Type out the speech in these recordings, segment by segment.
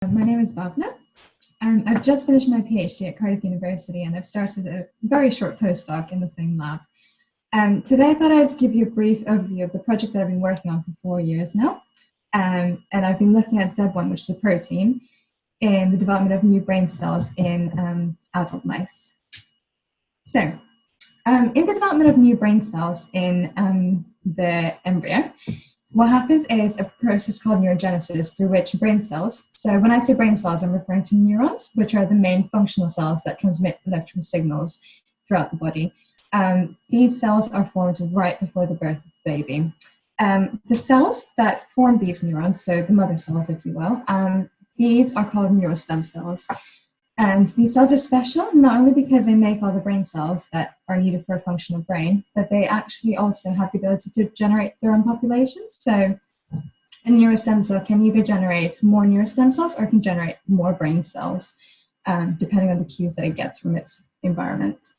My name is Bhavana. I've just finished my PhD at Cardiff University and I've started a very short postdoc in the same lab. Today I thought I'd give you a brief overview of the project that I've been working on for 4 years now. And I've been looking at ZEB1, which is a protein, in the development of new brain cells in adult mice. So, in the development of new brain cells in the embryo, what happens is a process called neurogenesis through which brain cells, so when I say brain cells, I'm referring to neurons, which are the main functional cells that transmit electrical signals throughout the body. These cells are formed right before the birth of the baby. The cells that form these neurons, so the mother cells, if you will, these are called neurostem cells. And these cells are special, not only because they make all the brain cells that are needed for a functional brain, but they actually also have the ability to generate their own populations. So a neurostem cell can either generate more neurostem cells or can generate more brain cells, depending on the cues that it gets from its environment.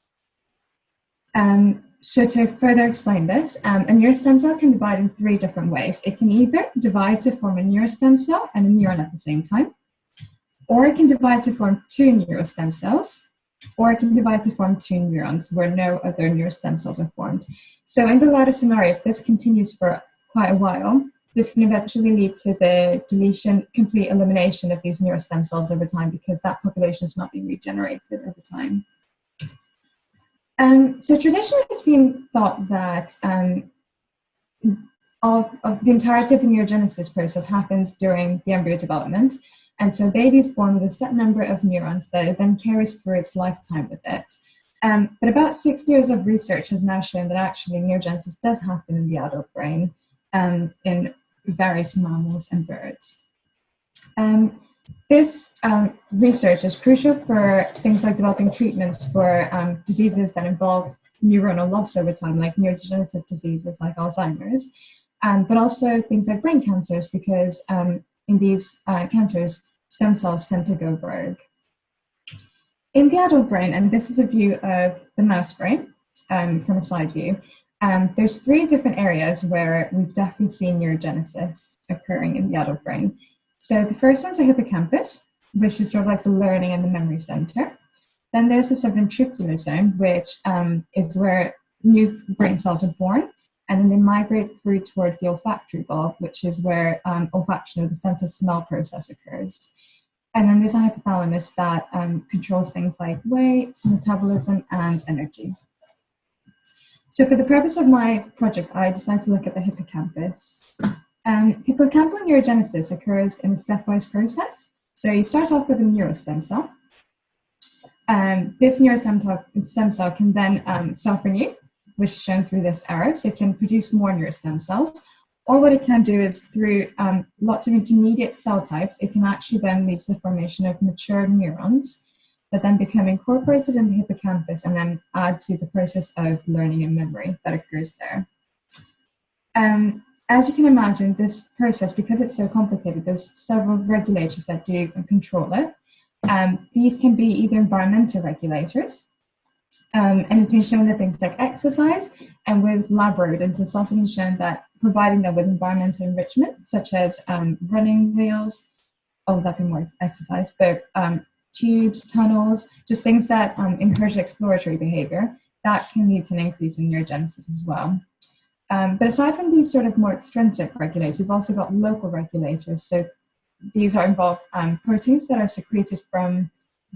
So to further explain this, a neurostem cell can divide in 3 different ways. It can either divide to form a neurostem cell and a neuron at the same time, or it can divide to form 2 neurostem cells, or it can divide to form 2 neurons where no other neurostem cells are formed. So in the latter scenario, if this continues for quite a while, this can eventually lead to the deletion, complete elimination of these neurostem cells over time because that population is not being regenerated over time. So traditionally it's been thought that of the entirety of the neurogenesis process happens during the embryo development. And so a baby is born with a set number of neurons that it then carries through its lifetime with it. But about 60 years of research has now shown that actually neurogenesis does happen in the adult brain in various mammals and birds. This research is crucial for things like developing treatments for diseases that involve neuronal loss over time, like neurodegenerative diseases like Alzheimer's, but also things like brain cancers, because in these cancers, stem cells tend to go rogue. In the adult brain, and this is a view of the mouse brain from a side view, there's 3 different areas where we've definitely seen neurogenesis occurring in the adult brain. So the first one's the hippocampus, which is sort of like the learning and the memory center. Then there's the subventricular zone, which is where new brain cells are born, and then they migrate through towards the olfactory bulb, which is where olfaction, or the sense of smell process, occurs. And then there's a hypothalamus that controls things like weight, metabolism, and energy. So for the purpose of my project, I decided to look at the hippocampus. Hippocampal neurogenesis occurs in a stepwise process. So you start off with a neurostem cell. This neurostem cell can then self-renew, which is shown through this arrow, so it can produce more neurostem cells. Or what it can do is through lots of intermediate cell types, it can actually then lead to the formation of mature neurons that then become incorporated in the hippocampus and then add to the process of learning and memory that occurs there. As you can imagine, this process, because it's so complicated, there's several regulators that do control it. These can be either environmental regulators, and it's been shown that things like exercise and with lab rodents, it's also been shown that providing them with environmental enrichment, such as running wheels, that can more exercise, but tubes, tunnels, just things that encourage exploratory behavior, that can lead to an increase in neurogenesis as well. But aside from these sort of more extrinsic regulators, we've also got local regulators. So these are involved proteins that are secreted from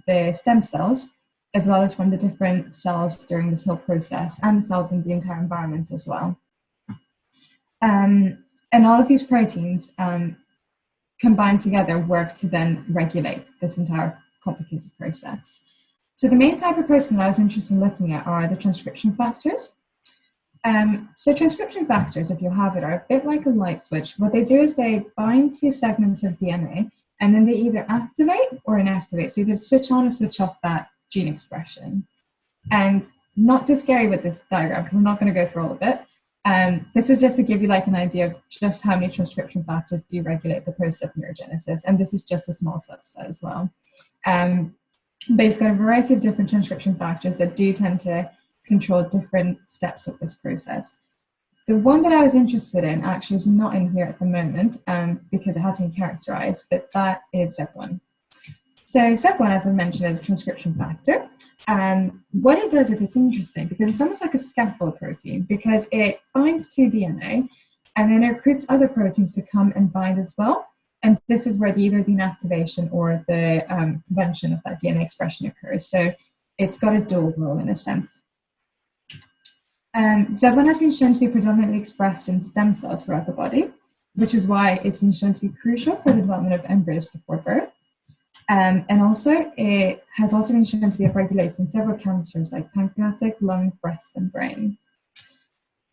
the stem cells, as well as from the different cells during this whole process, and the cells in the entire environment as well. And all of these proteins combined together work to then regulate this entire complicated process. So the main type of protein that I was interested in looking at are the transcription factors. So transcription factors, if you have it, are a bit like a light switch. What they do is they bind to segments of DNA, and then they either activate or inactivate. So you can switch on or switch off that gene expression. And not too scary with this diagram, because I'm not going to go through all of it. This is just to give you like an idea of just how many transcription factors do regulate the process of neurogenesis. And this is just a small subset as well. But you've got a variety of different transcription factors that do tend to control different steps of this process. The one that I was interested in actually is not in here at the moment because it hasn't been characterized, but that is ZEB1. So ZEB1, as I mentioned, is a transcription factor. What it does is it's interesting because it's almost like a scaffold protein because it binds to DNA and then it recruits other proteins to come and bind as well. And this is where either the inactivation or the prevention of that DNA expression occurs. So it's got a dual role in a sense. ZEB1 has been shown to be predominantly expressed in stem cells throughout the body, which is why it's been shown to be crucial for the development of embryos before birth. And also, it has also been shown to be upregulated in several cancers like pancreatic, lung, breast, and brain.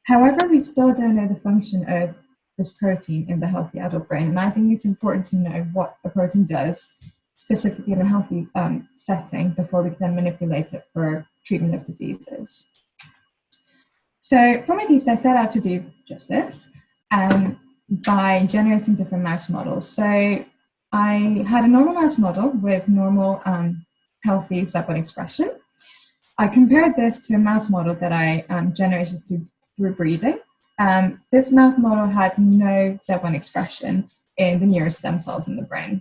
However, we still don't know the function of this protein in the healthy adult brain, and I think it's important to know what a protein does, specifically in a healthy setting, before we can then manipulate it for treatment of diseases. So for my thesis, I set out to do just this by generating different mouse models. So I had a normal mouse model with normal healthy ZEB1 expression. I compared this to a mouse model that I generated through breeding. This mouse model had no ZEB1 expression in the neurostem cells in the brain.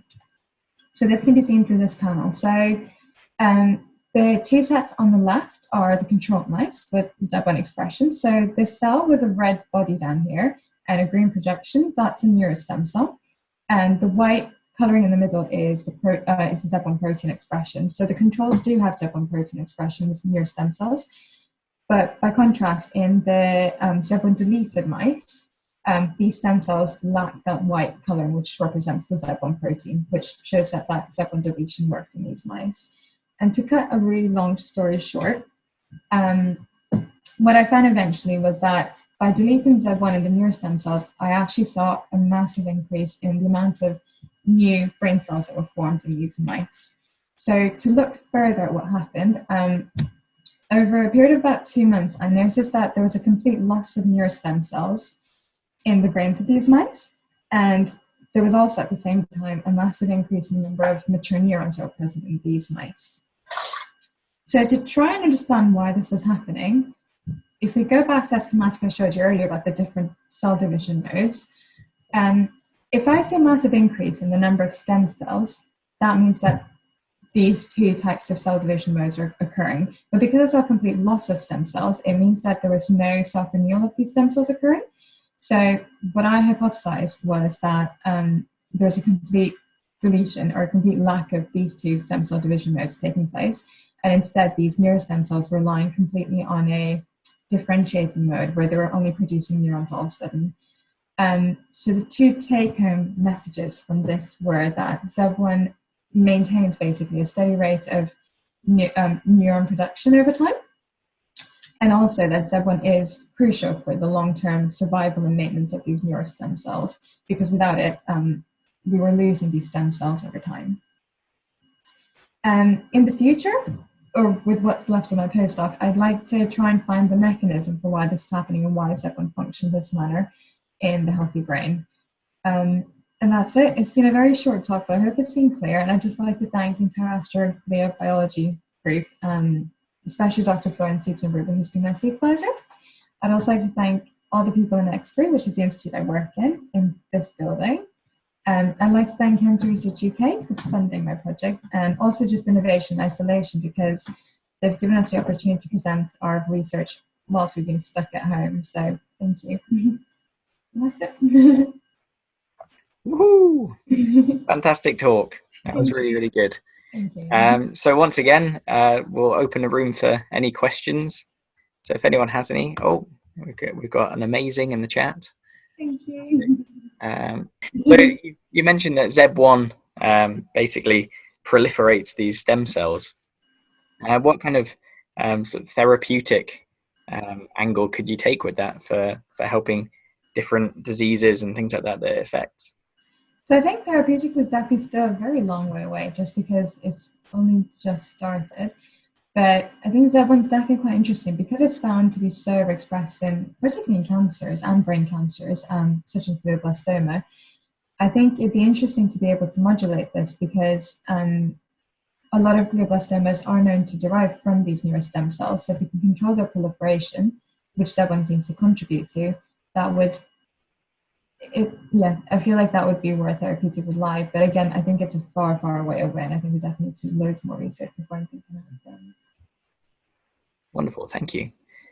So this can be seen through this panel. So the two sets on the left are the controlled mice with ZEB1 expression. So this cell with a red body down here and a green projection, that's a neurostem cell. And the white coloring in the middle is the ZEB1 protein expression. So the controls do have ZEB1 protein expression as neurostem cells. But by contrast, in the ZEB1 deleted mice, these stem cells lack that white coloring, which represents the ZEB1 protein, which shows that ZEB1 deletion worked in these mice. And to cut a really long story short, what I found eventually was that by deleting ZEB1 in the neurostem cells, I actually saw a massive increase in the amount of new brain cells that were formed in these mice. So to look further at what happened, over a period of about 2 months, I noticed that there was a complete loss of neurostem cells in the brains of these mice. And there was also at the same time a massive increase in the number of mature neurons that were present in these mice. So to try and understand why this was happening, if we go back to that schematic I showed you earlier about the different cell division modes, if I see a massive increase in the number of stem cells, that means that these two types of cell division modes are occurring. But because there's a complete loss of stem cells, it means that there was no self-renewal of these stem cells occurring. So what I hypothesized was that there's a complete deletion or a complete lack of these two stem cell division modes taking place. And instead, these neurostem cells were relying completely on a differentiating mode where they were only producing neurons all of a sudden. So the two take-home messages from this were that ZEB1 maintains basically a steady rate of neuron production over time, and also that ZEB1 is crucial for the long-term survival and maintenance of these neurostem cells, because without it, we were losing these stem cells over time. In the future, or with what's left of my postdoc, I'd like to try and find the mechanism for why this is happening and why ZEB1 functions this manner in the healthy brain. And that's it. It's been a very short talk, but I hope it's been clear. And I'd just like to thank the entire astrobiology group, especially Dr. Florence Rubin, who's been my supervisor. I'd also like to thank all the people in Exbury, which is the institute I work in this building. I'd like to thank Cancer Research UK for funding my project, and also just Innovation Isolation, because they've given us the opportunity to present our research whilst we've been stuck at home. So thank you. That's it. Woohoo! Fantastic talk. That was really, really good. Thank you. So once again, we'll open the room for any questions. So if anyone has any, we've got an amazing in the chat. Thank you. So you mentioned that ZEB1 basically proliferates these stem cells. What kind of sort of therapeutic angle could you take with that for helping different diseases and things like that it affects? So I think therapeutics is definitely still a very long way away, just because it's only just started. But I think ZEB1 is definitely quite interesting because it's found to be so expressed in, particularly in cancers and brain cancers, such as glioblastoma. I think it'd be interesting to be able to modulate this because a lot of glioblastomas are known to derive from these neurostem cells. So if we can control their proliferation, which ZEB1 seems to contribute to, that would, I feel like that would be where therapeutics would lie. But again, I think it's a far, far way away, and I think we definitely need to do loads more research before anything can happen. Wonderful, thank you.